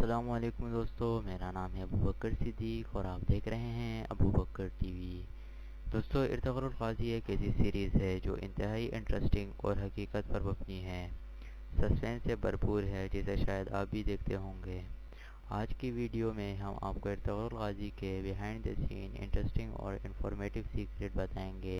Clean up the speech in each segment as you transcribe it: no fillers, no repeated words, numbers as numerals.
السلام علیکم دوستو، میرا نام ہے ابو بکر صدیق اور آپ دیکھ رہے ہیں ابو بکر ٹی وی۔ دوستو، ارطغرل الغازی ایک ایسی سیریز ہے جو انتہائی انٹرسٹنگ اور حقیقت پر مبنی ہے، سسپینس سے بھرپور ہے، جسے شاید آپ بھی دیکھتے ہوں گے۔ آج کی ویڈیو میں ہم آپ کو ارطغرل الغازی کے بیہائنڈ دی سین انٹرسٹنگ اور انفارمیٹو سیکرٹ بتائیں گے۔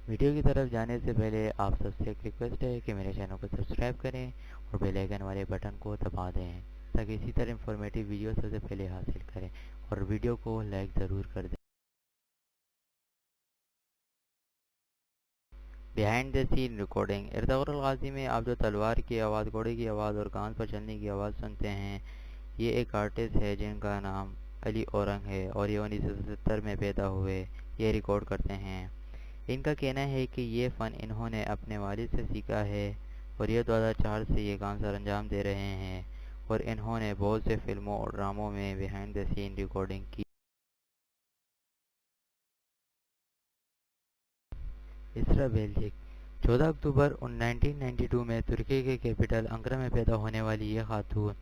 ویڈیو کی طرف جانے سے پہلے آپ سب سے ایک ریکویسٹ ہے کہ میرے چینل کو سبسکرائب کریں اور بیل آئیکن والے بٹن کو دبا دیں تاکہ اسی طرح انفارمیٹیو ویڈیو سب سے پہلے حاصل کریں، اور ویڈیو کو لائک ضرور کر دیں۔ Behind the scene recording. Ertugrul الغازی میں آپ جو تلوار کی آواز، گھوڑے کی آواز اور گاز پر چلنے کی آواز سنتے ہیں، یہ ایک آرٹسٹ ہے جن کا نام علی اورنگ ہے اور یہ 1970 میں پیدا ہوئے۔ یہ ریکارڈ کرتے ہیں۔ ان کا کہنا ہے کہ یہ فن انہوں نے اپنے والد سے سیکھا ہے اور یہ 2004 سے یہ کام سر انجام دے رہے ہیں، اور انہوں نے بہت سے فلموں اور ڈراموں میں بیہائنڈ دی سین ریکارڈنگ کی۔ اسرا بیلچک 14 اکتوبر 1992 میں ترکی کے کیپٹل انقرہ میں پیدا ہونے والی یہ خاتون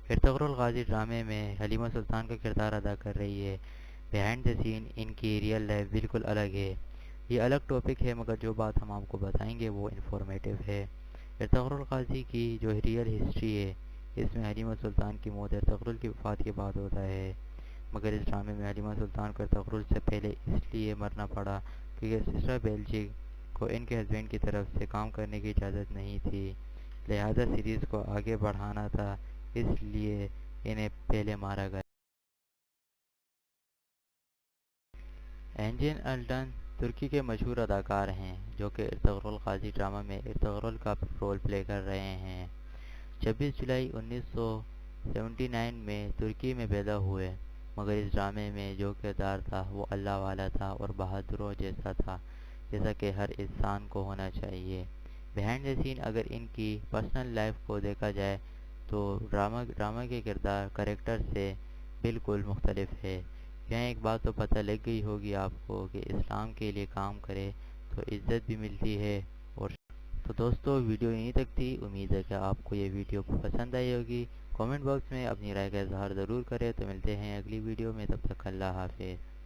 ارطغرل الغازی ڈرامے میں حلیمہ سلطان کا کردار ادا کر رہی ہے۔ بیہائنڈ دی سین ان کی ریئل لائف بالکل الگ ہے۔ یہ الگ ٹاپک ہے، مگر جو بات ہم آپ کو بتائیں گے وہ انفارمیٹیو ہے۔ ارطغرل الغازی کی جو ریئل ہسٹری ہے، اس میں حلیمہ سلطان کی موت ارطغرل کی وفات کے بعد ہوتا ہے، مگر اس ڈرامے میں حلیمہ سلطان کو ارطغرل سے پہلے اس لیے مرنا پڑا کیونکہ سسرا بیلچک کو ان کے ہسبینڈ کی طرف سے کام کرنے کی اجازت نہیں تھی، لہذا سیریز کو آگے بڑھانا تھا، اس لیے انہیں پہلے مارا گیا۔ انجن الڈن ترکی کے مشہور اداکار ہیں جو کہ ارطغرل الغازی ڈرامہ میں ارطغرل کا رول پلے کر رہے ہیں۔ 26 جولائی 1979 میں ترکی میں پیدا ہوئے، مگر اس ڈرامے میں جو کردار تھا وہ اللہ والا تھا اور بہادروں جیسا تھا، جیسا کہ ہر انسان کو ہونا چاہیے۔ بیہائنڈ دی سین اگر ان کی پرسنل لائف کو دیکھا جائے تو ڈرامہ کے کریکٹر سے بالکل مختلف ہے۔ یہاں ایک بات تو پتہ لگ گئی ہوگی آپ کو کہ اسلام کے لیے کام کرے تو عزت بھی ملتی ہے۔ اور تو دوستو، ویڈیو یہیں تک تھی، امید ہے کہ آپ کو یہ ویڈیو پسند آئی ہوگی۔ کامنٹ باکس میں اپنی رائے کا اظہار ضرور کریں۔ تو ملتے ہیں اگلی ویڈیو میں، تب تک اللہ حافظ۔